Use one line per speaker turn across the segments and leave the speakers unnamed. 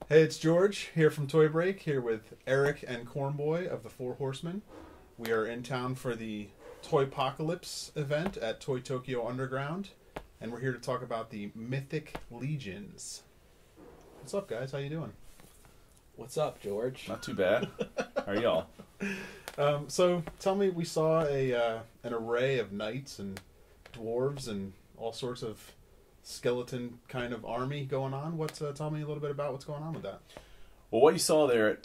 Hey, it's George here from Toy Break, here with Eric and Cornboy of the Four Horsemen. We are in town for the Toypocalypse event at Toy Tokyo Underground, and we're here to talk about the Mythic Legions. What's up, guys? How you doing?
What's up, George?
Not too bad. How are y'all?
So, tell me, we saw an array of knights and dwarves and all sorts of skeleton kind of army going on. Tell me a little bit about what's going on with that.
Well, what you saw there at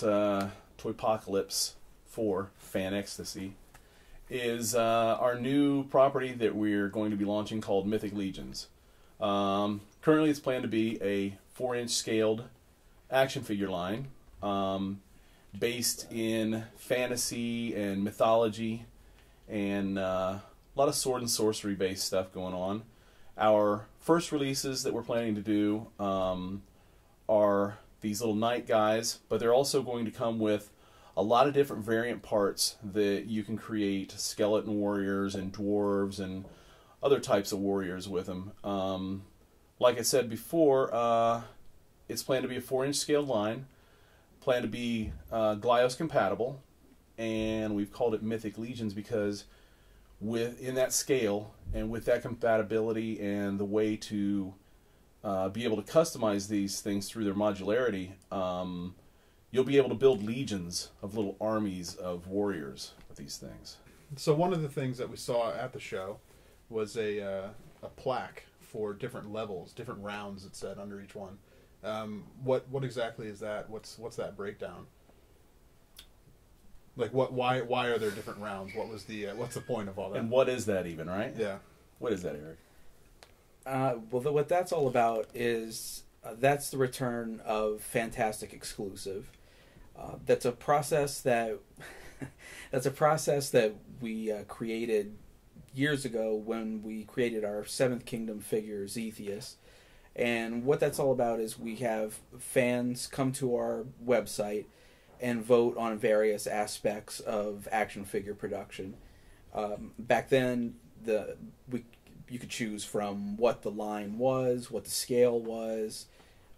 Toypocalypse 4 Fan Ecstasy is our new property that we're going to be launching called Mythic Legions. Currently, it's planned to be a 4-inch scaled action figure line based in fantasy and mythology and a lot of sword and sorcery based stuff going on. Our first releases that we're planning to do are these little knight guys, but they're also going to come with a lot of different variant parts that you can create skeleton warriors and dwarves and other types of warriors with them. Like I said before, it's planned to be a 4-inch scaled line, planned to be Glyos compatible, and we've called it Mythic Legions because in that scale and with that compatibility and the way to be able to customize these things through their modularity, you'll be able to build legions of little armies of warriors with these things.
So one of the things that we saw at the show was a plaque for different levels, different rounds, it said under each one. What exactly is that? What's that breakdown? Like why are there different rounds? What's the point of all that?
And what is that even, right?
Yeah.
What is that, Eric?
What that's all about is that's the return of Fantastic Exclusive. That's a process that we created years ago when we created our Seventh Kingdom figure Zetheus. And what that's all about is we have fans come to our website and vote on various aspects of action figure production. Back then, you could choose from what the line was, what the scale was,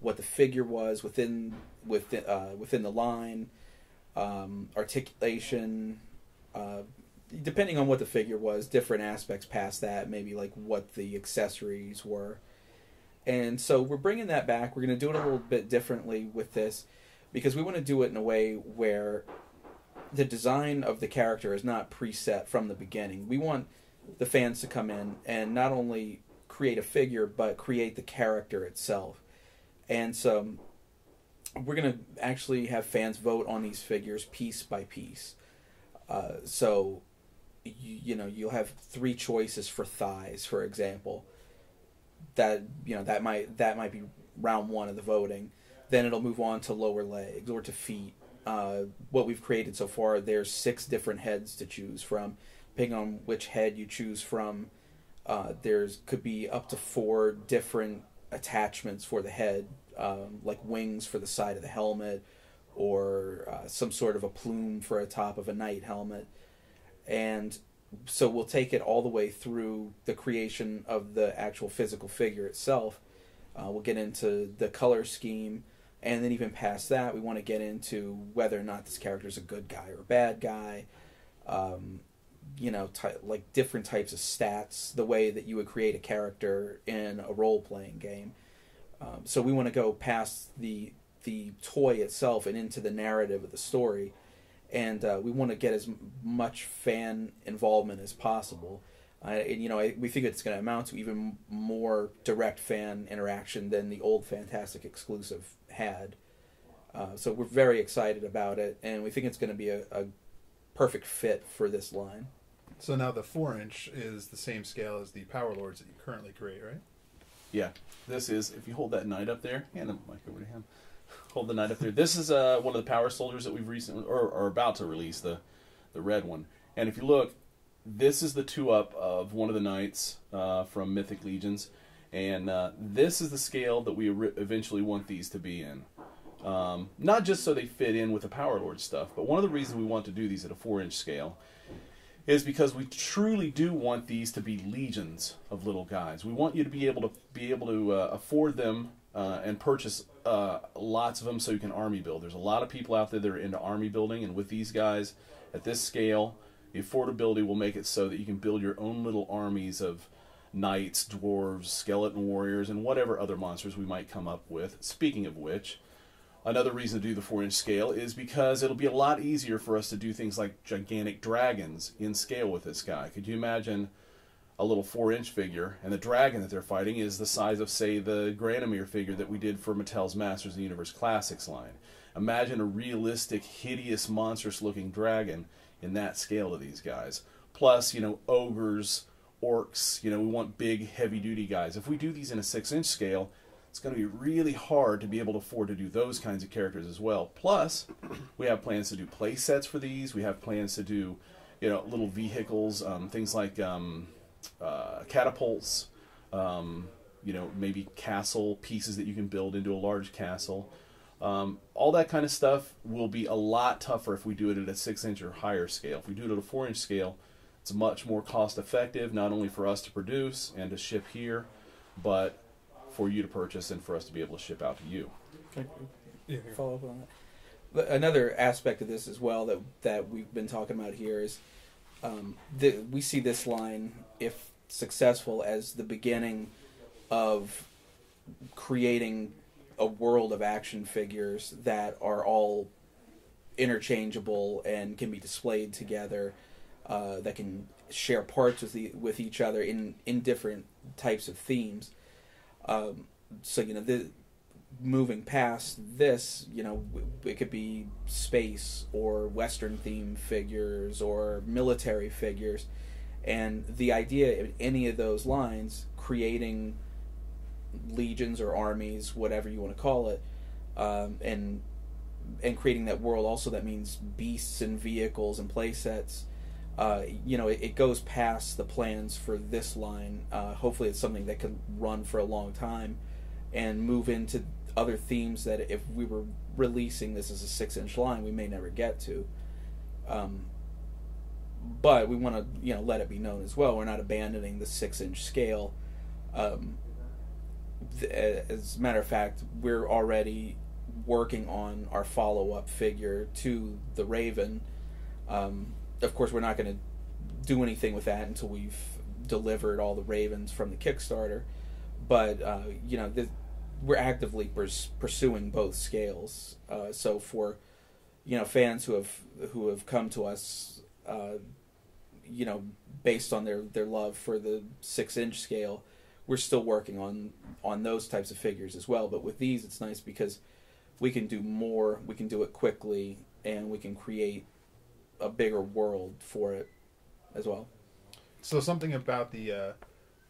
what the figure was within the line, articulation. Depending on what the figure was, different aspects past that, maybe like what the accessories were. And so we're bringing that back. We're going to do it a little bit differently with this because we want to do it in a way where the design of the character is not preset from the beginning. We want the fans to come in and not only create a figure, but create the character itself. And so we're going to actually have fans vote on these figures piece by piece. So, you'll have 3 choices for thighs, for example. That might be round 1 of the voting. Then it'll move on to lower legs or to feet. What we've created so far, there's 6 different heads to choose from. Depending on which head you choose from, could be up to 4 different attachments for the head, like wings for the side of the helmet, or some sort of a plume for a top of a knight helmet. And so we'll take it all the way through the creation of the actual physical figure itself. We'll get into the color scheme, and then even past that, we want to get into whether or not this character is a good guy or a bad guy. Like different types of stats, the way that you would create a character in a role-playing game. So we want to go past the toy itself and into the narrative of the story. And we want to get as much fan involvement as possible. We think it's going to amount to even more direct fan interaction than the old Fantastic Exclusive had. So we're very excited about it, and we think it's going to be a perfect fit for this line.
So now the 4-inch is the same scale as the Power Lords that you currently create, right?
Yeah. This is, if you hold that knight up there, hand the mic over to him. Hold the knight up there. This is one of the Power Soldiers that we've recently, or are about to release, the red one. And if you look, this is the 2-up of one of the knights from Mythic Legions. And this is the scale that we eventually want these to be in. Not just so they fit in with the Power Lord stuff, but one of the reasons we want to do these at a 4-inch scale is because we truly do want these to be legions of little guys. We want you to be able to afford them and purchase lots of them so you can army build. There's a lot of people out there that are into army building, and with these guys at this scale, the affordability will make it so that you can build your own little armies of knights, dwarves, skeleton warriors, and whatever other monsters we might come up with. Speaking of which, another reason to do the 4-inch scale is because it'll be a lot easier for us to do things like gigantic dragons in scale with this guy. Could you imagine a little 4-inch figure, and the dragon that they're fighting is the size of, say, the Granomir figure that we did for Mattel's Masters of the Universe Classics line. Imagine a realistic, hideous, monstrous-looking dragon in that scale to these guys. Plus, ogres, orcs, we want big, heavy-duty guys. If we do these in a 6-inch scale, it's going to be really hard to be able to afford to do those kinds of characters as well. Plus, we have plans to do play sets for these. We have plans to do, little vehicles, things like catapults, maybe castle pieces that you can build into a large castle. All that kind of stuff will be a lot tougher if we do it at a 6-inch or higher scale. If we do it at a 4-inch scale, it's much more cost effective, not only for us to produce and to ship here, but for you to purchase and for us to be able to ship out to you.
Follow up on that. Another aspect of this as well that we've been talking about here is we see this line, if successful, as the beginning of creating a world of action figures that are all interchangeable and can be displayed together, that can share parts with each other in different types of themes. Moving past this, it could be space or Western themed figures or military figures, and the idea of any of those lines, creating legions or armies, whatever you want to call it, and creating that world. Also, that means beasts and vehicles and play sets. It goes past the plans for this line. Hopefully, it's something that can run for a long time and move into other themes that if we were releasing this as a 6-inch line, we may never get to. But we want to, let it be known as well. We're not abandoning the 6-inch scale. As a matter of fact, we're already working on our follow-up figure to the Raven. Of course, we're not going to do anything with that until we've delivered all the Ravens from the Kickstarter. But, we're actively pursuing both scales. So for, fans who have come to us, based on their love for the 6-inch scale, we're still working on those types of figures as well. But with these, it's nice because we can do more, we can do it quickly, and we can create a bigger world for it as well.
So something about the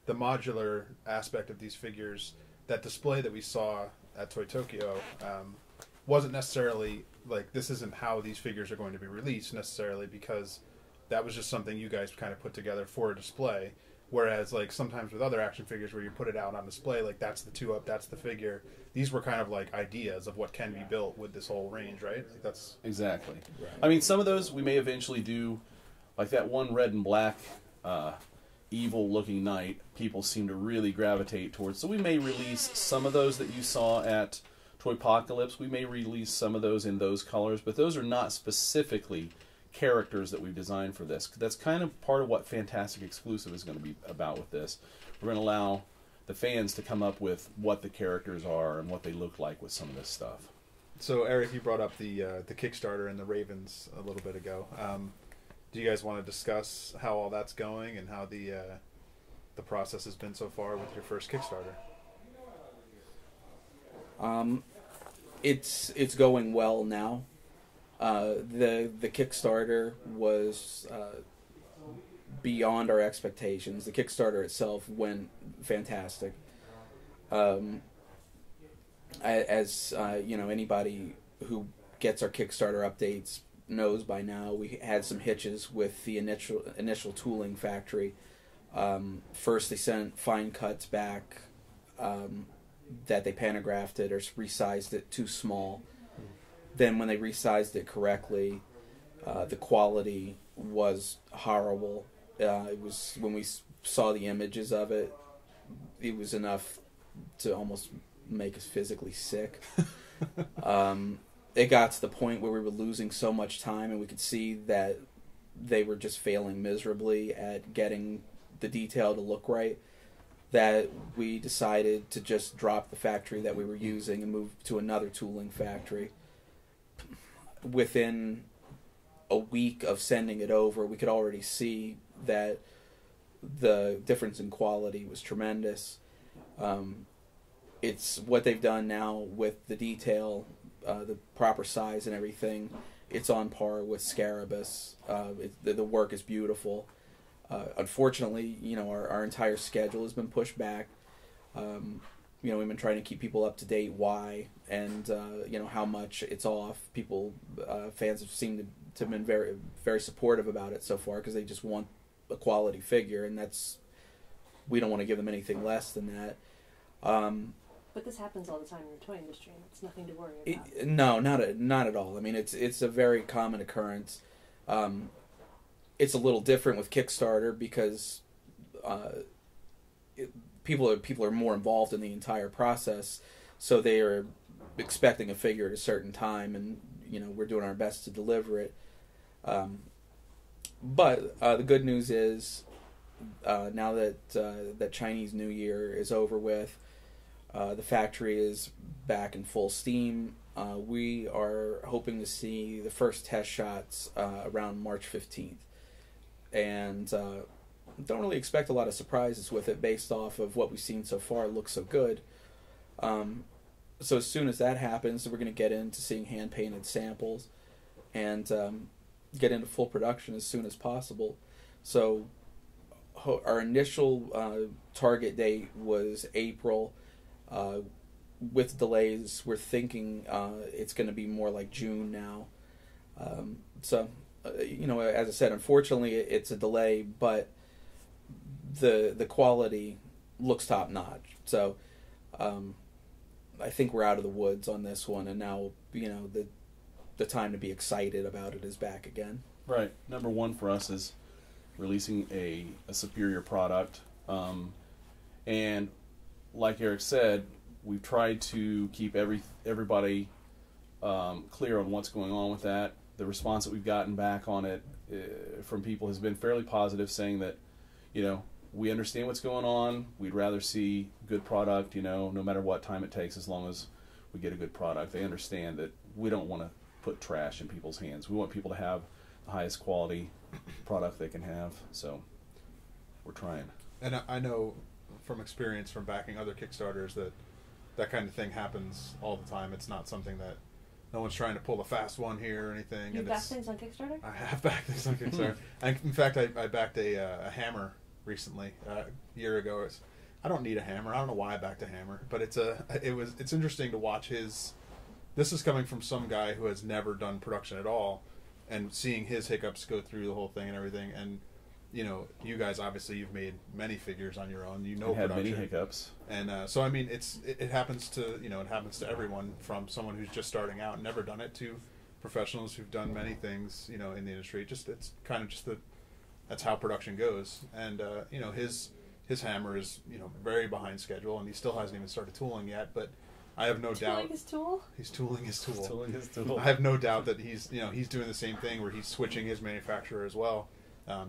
modular aspect of these figures, that display that we saw at Toy Tokyo, wasn't necessarily like, this isn't how these figures are going to be released necessarily, because that was just something you guys kind of put together for a display. Whereas, like, sometimes with other action figures where you put it out on display, like, that's the 2-up, that's the figure. These were kind of like ideas of what can be built with this whole range, right? Like, that's
exactly.
Right.
I mean, some of those we may eventually do, like that one red and black evil-looking knight. People seem to really gravitate towards. So we may release some of those that you saw at Toypocalypse. We may release some of those in those colors, but those are not specifically characters that we've designed for this. That's kind of part of what Fantastic Exclusive is going to be about with this. We're going to allow the fans to come up with what the characters are and what they look like with some of this stuff.
So, Eric, you brought up the Kickstarter and the Ravens a little bit ago. Do you guys want to discuss how all that's going and how the process has been so far with your first Kickstarter?
It's going well now. The Kickstarter was beyond our expectations. The Kickstarter itself went fantastic. Anybody who gets our Kickstarter updates knows by now, we had some hitches with the initial tooling factory. First, they sent fine cuts back that they pantographed it or resized it too small. Then when they resized it correctly, the quality was horrible. It was, when we saw the images of it, it was enough to almost make us physically sick. It got to the point where we were losing so much time, and we could see that they were just failing miserably at getting the detail to look right, that we decided to just drop the factory that we were using and move to another tooling factory. Within a week of sending it over, we could already see that the difference in quality was tremendous. It's what they've done now with the detail, the proper size and everything. It's on par with Scarabus. The work is beautiful. Unfortunately, our entire schedule has been pushed back. We've been trying to keep people up to date why and how much it's off. Fans have seemed to have been very, very supportive about it so far because they just want a quality figure, and we don't want to give them anything less than that.
But this happens all the time in the toy industry, and it's nothing to worry about.
No, not at all. I mean, it's a very common occurrence. It's a little different with Kickstarter because people are more involved in the entire process, so they are expecting a figure at a certain time, and we're doing our best to deliver it. But the good news is now that Chinese New Year is over with, the factory is back in full steam. We are hoping to see the first test shots around March 15th. And don't really expect a lot of surprises with it based off of what we've seen so far. It looks so good. So as soon as that happens, we're going to get into seeing hand-painted samples and get into full production as soon as possible. So our initial target date was April. With delays, we're thinking it's going to be more like June now. As I said, unfortunately, it's a delay, but the quality looks top notch. So I think we're out of the woods on this one, and now the time to be excited about it is back again.
Right. Number one for us is releasing a superior product, and like Eric said, we've tried to keep everybody clear on what's going on with that. The response that we've gotten back on it from people has been fairly positive, saying that, we understand what's going on. We'd rather see good product, no matter what time it takes, as long as we get a good product. They understand that we don't want to put trash in people's hands. We want people to have the highest quality product they can have. So we're trying.
And I know from experience from backing other Kickstarters that kind of thing happens all the time. It's not something that no one's trying to pull a fast one here or anything.
You backed things on Kickstarter?
I have backed things on Kickstarter. In fact, I backed a hammer recently, a year ago. I don't need a hammer. I don't know why I backed a hammer, but it's interesting to watch his. This is coming from some guy who has never done production at all, and seeing his hiccups go through the whole thing and everything. And you guys obviously you've made many figures on your own.
Had many hiccups,
and so I mean it happens to it happens to everyone, from someone who's just starting out and never done it to professionals who've done many things in the industry. It's kind of just that's how production goes. And his hammer is very behind schedule, and he still hasn't even started tooling yet. But I have no doubt
his tool.
He's tooling his tool.
He's tooling his tool.
I have no doubt that he's doing the same thing where he's switching his manufacturer as well.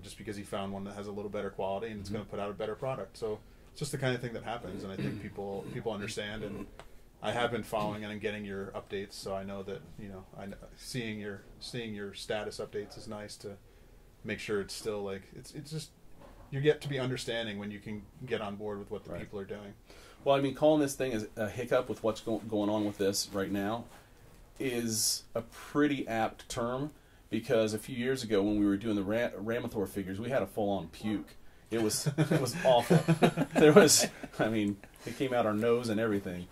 Just because he found one that has a little better quality and it's going to put out a better product. So it's just the kind of thing that happens, and I think people understand. And I have been following and getting your updates, so I know that seeing your status updates is nice to make sure it's still it's just you get to be understanding when you can get on board with what the people are doing.
Well, I mean, calling this thing a hiccup with what's going on with this right now is a pretty apt term. Because a few years ago, when we were doing the Ramathor figures, we had a full-on puke. It was awful. It came out our nose and everything.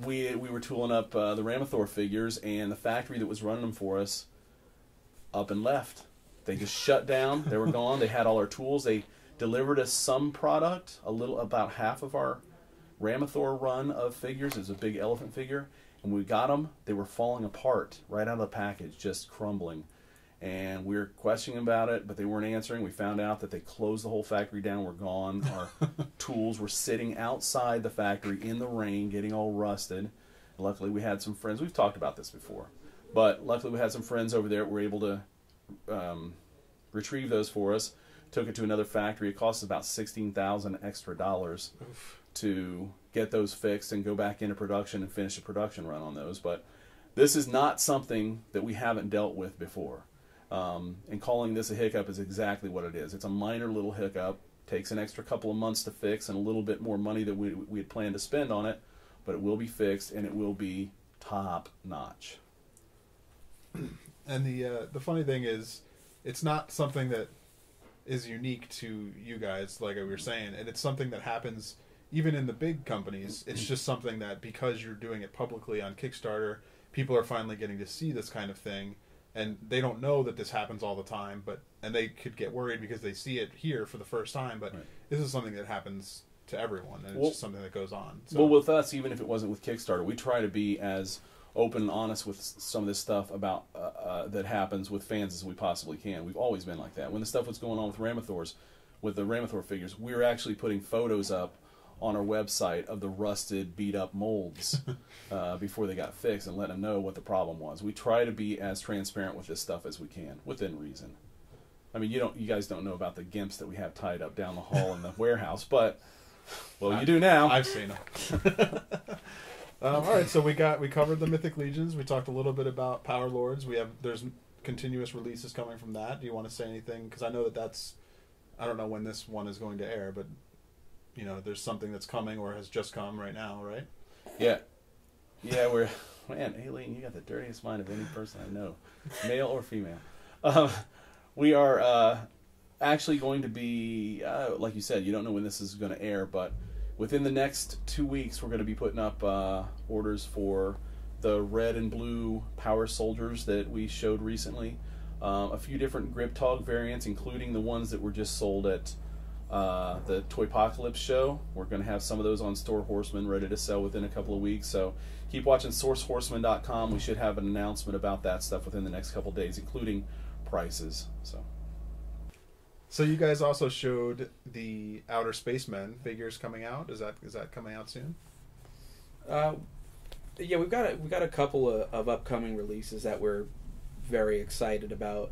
We were tooling up the Ramathor figures, and the factory that was running them for us up and left. They just shut down. They were gone. They had all our tools. They delivered us some product, about half of our Ramathor run of figures. It was a big elephant figure. When we got them, they were falling apart right out of the package, just crumbling. And we were questioning about it, but they weren't answering. We found out that they closed the whole factory down. We're gone. Our tools were sitting outside the factory in the rain, getting all rusted. And luckily, we had some friends. We've talked about this before. But luckily, we had some friends over there that were able to retrieve those for us. Took it to another factory. It cost us about $16,000 extra to get those fixed and go back into production and finish a production run on those. But this is not something that we haven't dealt with before. And calling this a hiccup is exactly what it is. It's a minor little hiccup. Takes an extra couple of months to fix and a little bit more money than we had planned to spend on it. But it will be fixed and it will be top notch.
And the funny thing is, it's not something that is unique to you guys, like we were saying, and it's something that happens even in the big companies. It's just something that, because you're doing it publicly on Kickstarter, people are finally getting to see this kind of thing, and they don't know that this happens all the time, and they could get worried because they see it here for the first time, but this is something that happens to everyone, and it's just something that goes on. So.
Well, with us, even if it wasn't with Kickstarter, we try to be as open and honest with some of this stuff about that happens with fans as we possibly can. We've always been like that. When the stuff was going on with Ramathors, with the Ramathor figures, we were actually putting photos up on our website of the rusted, beat-up molds before they got fixed and letting them know what the problem was. We try to be as transparent with this stuff as we can, within reason. I mean, you guys don't know about the gimps that we have tied up down the hall in the warehouse, but, well, you do now.
I've seen them. All right, so we covered the Mythic Legions. We talked a little bit about Power Lords. There's continuous releases coming from that. Do you want to say anything? Because I know that's, I don't know when this one is going to air, but there's something that's coming or has just come right now, right?
Yeah, man, Aileen, you got the dirtiest mind of any person I know, male or female. We are actually going to be, like you said, you don't know when this is going to air, but within the next 2 weeks, we're going to be putting up orders for the red and blue Power Soldiers that we showed recently. A few different Grip Tog variants, including the ones that were just sold at the Toypocalypse show. We're going to have some of those on Four Horsemen ready to sell within a couple of weeks. So keep watching sourcehorseman.com. We should have an announcement about that stuff within the next couple of days, including prices. So
you guys also showed the Outer Spacemen figures coming out. Is that coming out soon?
Yeah, we've got a couple of upcoming releases that we're very excited about.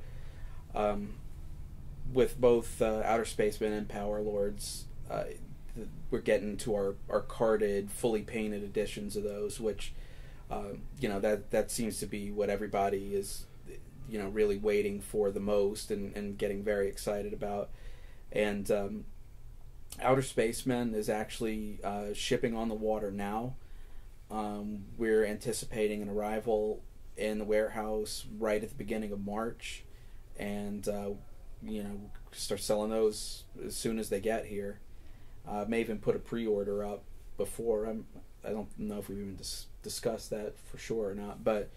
With both Outer Spacemen and Power Lords, we're getting to our carded, fully painted editions of those, which that seems to be what everybody is really waiting for the most and getting very excited about. And Outer Spacemen is actually shipping on the water now. We're anticipating an arrival in the warehouse right at the beginning of March, and start selling those as soon as they get here. May even put a pre-order up before. I don't know if we've even discussed that for sure or not, but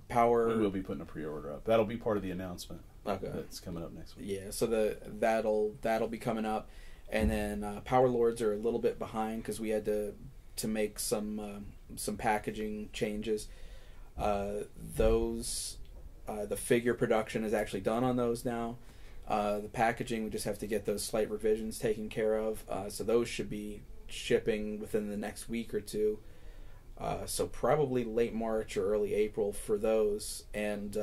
Power.
We will be putting a pre-order up. That'll be part of the announcement.
Okay,
that's coming up next week.
Yeah, so that'll be coming up, and then Power Lords are a little bit behind because we had to make some packaging changes. Those. The figure production is actually done on those now. The packaging, we just have to get those slight revisions taken care of. So those should be shipping within the next week or two. So probably late March or early April for those. And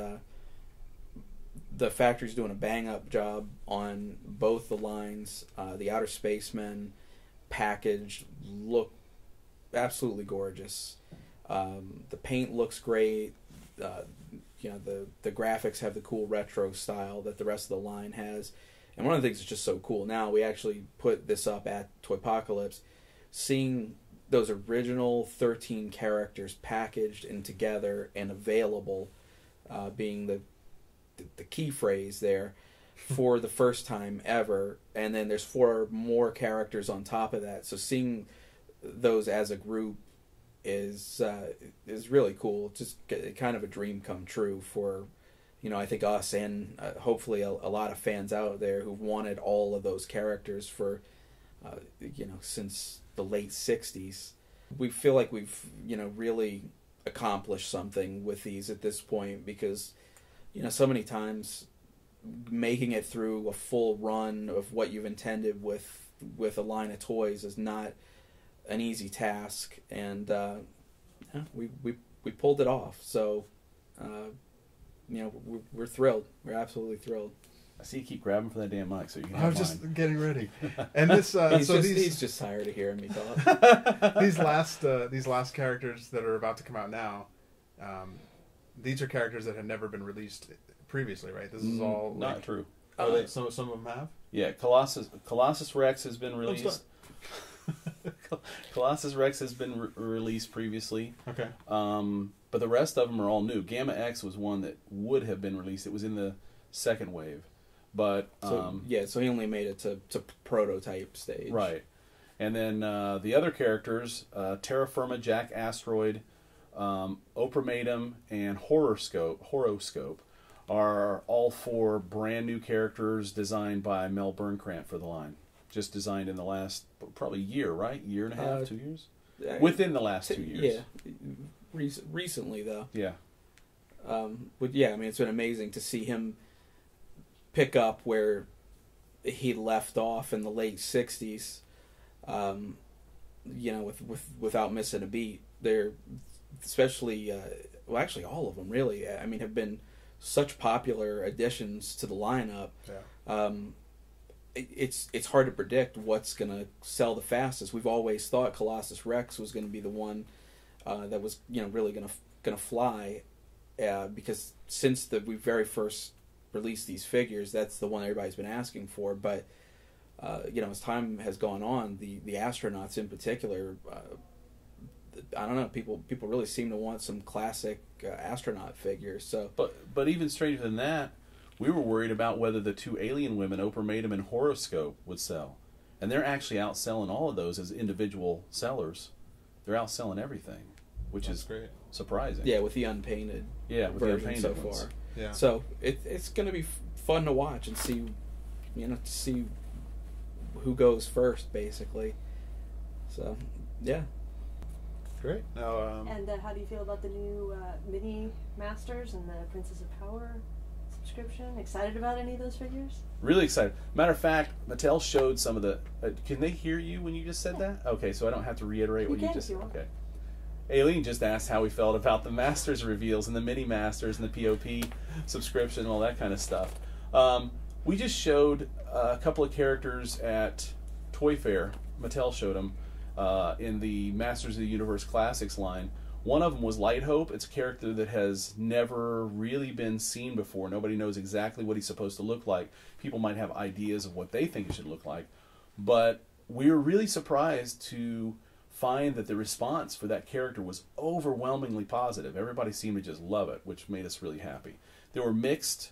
the factory's doing a bang-up job on both the lines. The Outer Spacemen packaged look absolutely gorgeous. The paint looks great. The graphics have the cool retro style that the rest of the line has. And one of the things that's just so cool now, we actually put this up at Toypocalypse, seeing those original 13 characters packaged and together and available, being the key phrase there, for the first time ever. And then there's 4 more characters on top of that. So seeing those as a group is really cool. It's just kind of a dream come true for, I think us and hopefully a lot of fans out there who've wanted all of those characters for, since the late 60s. We feel like we've, really accomplished something with these at this point, because so many times making it through a full run of what you've intended with a line of toys is not an easy task, and we pulled it off. So we're thrilled. We're absolutely thrilled.
I see you keep grabbing for that damn mic, so you can have
I was
mine.
just getting ready. And this,
he's just tired of hearing me talk.
these last characters that are about to come out now, these are characters that had never been released previously, right? This is all
not true.
Some of them have.
Yeah, Colossus Rex has been released. Colossus Rex has been released previously.
Okay.
But the rest of them are all new. Gamma X was one that would have been released. It was in the second wave. But
so he only made it to prototype stage.
Right. And then the other characters, Terra Firma, Jack Asteroid, Opramatum, and Horoscope are all 4 brand new characters designed by Mel Burnkrant for the line. Just designed in the last probably year, right? Year and a half, 2 years? Within the last 2 years.
Yeah. Recently, though.
Yeah.
But yeah, I mean, it's been amazing to see him pick up where he left off in the late 60s, without missing a beat. They're especially, actually all of them really, I mean, have been such popular additions to the lineup.
Yeah.
It's hard to predict what's going to sell the fastest. We've always thought Colossus Rex was going to be the one that was really going to fly, because since we very first released these figures, that's the one everybody's been asking for. But as time has gone on, the astronauts in particular, I don't know, people really seem to want some classic astronaut figures. So,
but even stranger than that, we were worried about whether the 2 alien women, Opramatum and Horoscope, would sell. And they're actually outselling all of those as individual sellers. They're outselling everything, which is great, surprising.
Yeah, with the unpainted version so far.
Ones.
Yeah.
So it's going to be fun to watch and see, to see who goes first, basically. So, yeah.
Great. Now,
and how do you feel about the new Mini Masters and the Princess of Power subscription? Excited about any of those figures?
Really excited. Matter of fact, Mattel showed some of the... can they hear you when you just said that? Okay, so I don't have to reiterate what you just said. Okay. Aileen just asked how we felt about the Masters reveals and the Mini Masters and the POP subscription and all that kind of stuff. We just showed a couple of characters at Toy Fair. Mattel showed them in the Masters of the Universe Classics line. One of them was Light Hope. It's a character that has never really been seen before. Nobody knows exactly what he's supposed to look like. People might have ideas of what they think it should look like. But we were really surprised to find that the response for that character was overwhelmingly positive. Everybody seemed to just love it, which made us really happy. There were mixed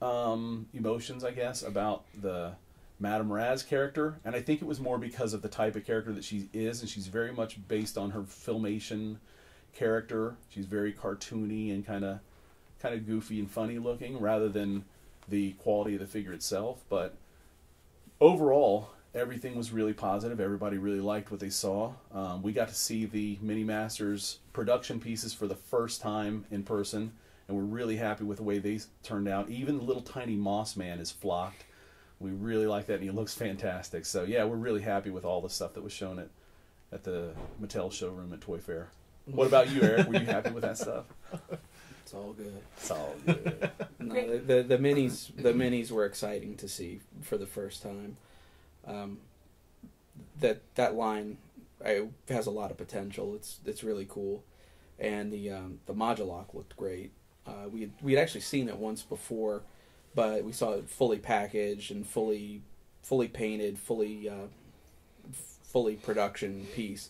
emotions, I guess, about the Madame Raz character, and I think it was more because of the type of character that she is, and she's very much based on her Filmation character. She's very cartoony and kind of goofy and funny looking, rather than the quality of the figure itself. But overall, everything was really positive. Everybody really liked what they saw. We got to see the Mini Masters production pieces for the first time in person, and we're really happy with the way they turned out. Even the little tiny Moss Man is flocked. We really like that, and he looks fantastic. So yeah, we're really happy with all the stuff that was shown at the Mattel showroom at Toy Fair. What about you, Eric? Were you happy with that stuff?
It's all good.
It's all good.
No, the minis were exciting to see for the first time. That line has a lot of potential. It's really cool, and the Modular looked great. We had actually seen it once before, but we saw it fully packaged and fully painted, fully production piece,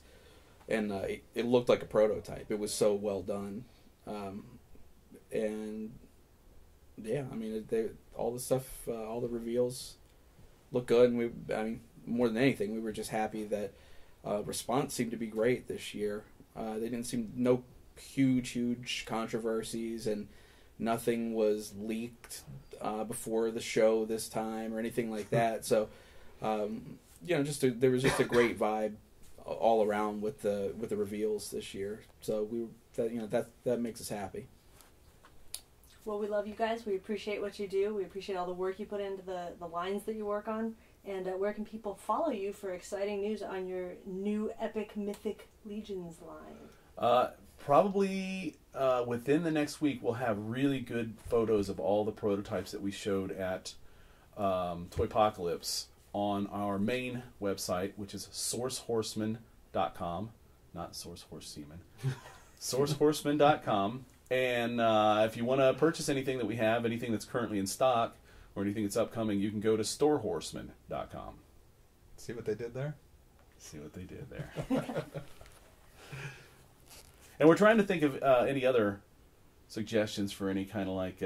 and it looked like a prototype. It was so well done, and yeah, I mean, all the stuff, all the reveals look good, and more than anything, we were just happy that response seemed to be great this year. They didn't seem no huge controversies, and nothing was leaked before the show this time or anything like that. So, there was just a great vibe all around with the reveals this year. So that makes us happy.
Well, we love you guys. We appreciate what you do. We appreciate all the work you put into the lines that you work on. And where can people follow you for exciting news on your new epic Mythic Legions line?
Probably within the next week, we'll have really good photos of all the prototypes that we showed at Toypocalypse on our main website, which is sourcehorseman.com, not Source Horse Semen, sourcehorseman.com. And if you want to purchase anything that we have, anything that's currently in stock, or anything that's upcoming, you can go to storehorseman.com.
See what they did there?
See what they did there. And we're trying to think of any other suggestions for any kind of like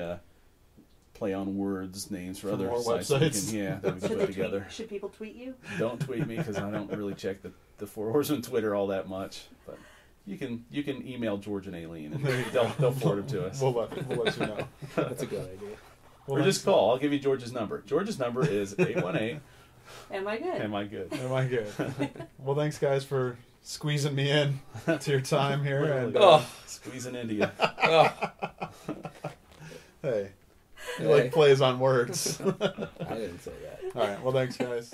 play on words names for other
more
sites
websites.
that we can put together.
Should people tweet you?
Don't tweet me because I don't really check the Four Horsemen Twitter all that much. But you can email George and Aileen and they'll forward them to us.
We'll let you know.
That's a good idea.
Or just call. I'll give you George's number. George's number is 818.
Am I good?
Am I good?
Am I good? Well, thanks guys for squeezing me in to your time here.
Really
And
squeezing into you.
hey, you like plays on words.
I didn't say that.
All right. Well, thanks guys.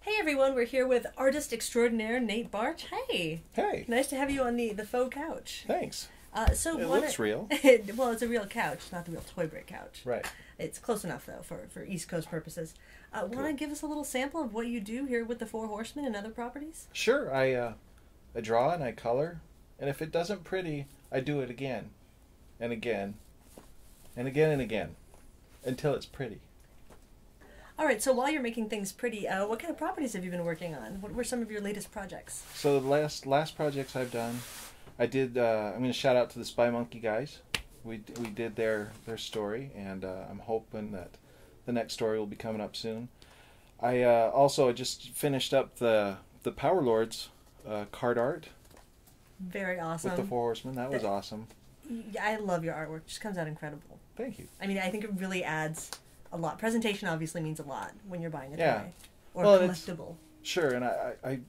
Hey everyone, we're here with artist extraordinaire Nate Baert. Hey.
Hey.
Nice to have you on the faux couch.
Thanks.
So
It looks real.
Well, it's a real couch, not the real toy break couch.
Right.
It's close enough though for East Coast purposes. Want to
Cool.
give us a little sample of what you do here with the Four Horsemen and other properties?
Sure. I draw and I color, and if it doesn't pretty, I do it again, and again, and again and again, until it's pretty.
All right, so while you're making things pretty, what kind of properties have you been working on? What were some of your latest projects?
So the last projects I've done, I did. I'm going to shout out to the Spy Monkey guys. We did their story, and I'm hoping that the next story will be coming up soon. I also just finished up the Power Lords card art.
Very awesome.
With the Four Horsemen. That was awesome.
I love your artwork. It just comes out incredible.
Thank you.
I mean, I think it really adds a lot. Presentation obviously means a lot when you're buying a
yeah.
toy or
well,
collectible.
Sure, and I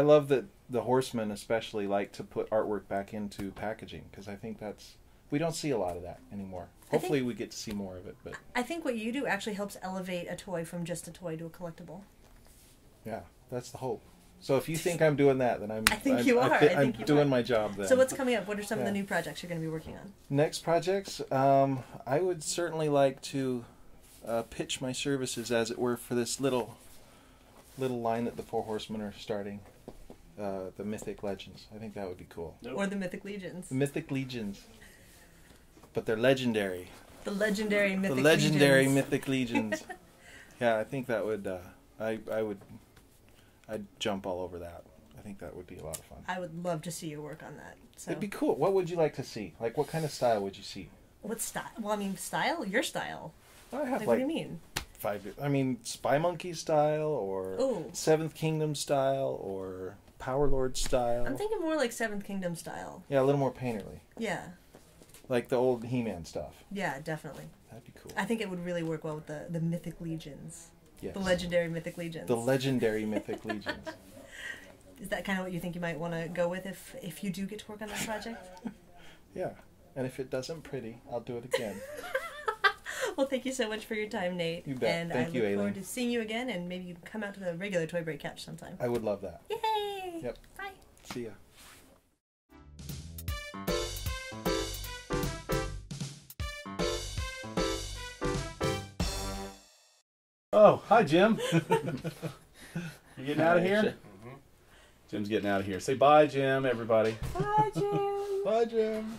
love that the Horsemen especially like to put artwork back into packaging, because I think we don't see a lot of that anymore. Hopefully we get to see more of it. But
I think what you do actually helps elevate a toy from just a toy to a collectible.
Yeah, that's the hope. So if you think I'm doing that, then
I think you are. I'm
doing my job then.
So what's coming up? What are some of the new projects you're going to be working on?
Next projects, I would certainly like to pitch my services, as it were, for this little line that the Four Horsemen are starting, the Mythic Legends. I think that would be cool.
Nope. Or the Mythic Legions.
The Mythic Legions. But they're legendary.
The legendary Mythic Legions.
The legendary Mythic Legions. Yeah, I think that would, I'd jump all over that. I think that would be a lot of fun.
I would love to see your work on that. So.
It'd be cool. What would you like to see? Like, what kind of style would you see?
What style? Well, I mean, style? Your style.
I have
what do you mean?
Spy Monkey style, or Seventh Kingdom style, or Power Lord style.
I'm thinking more like Seventh Kingdom style.
Yeah, a little more painterly.
Yeah.
Like the old He-Man stuff.
Yeah, definitely.
That'd be cool.
I think it would really work well with the Mythic Legions.
Yes.
The legendary Mythic Legions.
The legendary Mythic Legions.
Is that kind of what you think you might want to go with if you do get to work on that project?
Yeah. And if it doesn't pretty, I'll do it again.
Well, thank you so much for your time, Nate.
You bet.
And
thank you,
I look
Aileen.
forward to seeing you again, and maybe you can come out to the regular Toy Break Catch sometime.
I would love that.
Yay!
Yep.
Bye.
See ya.
Oh, hi, Jim. You getting out of here? Mm-hmm. Jim's getting out of here. Say bye, Jim, everybody.
Bye, Jim.
Bye, Jim.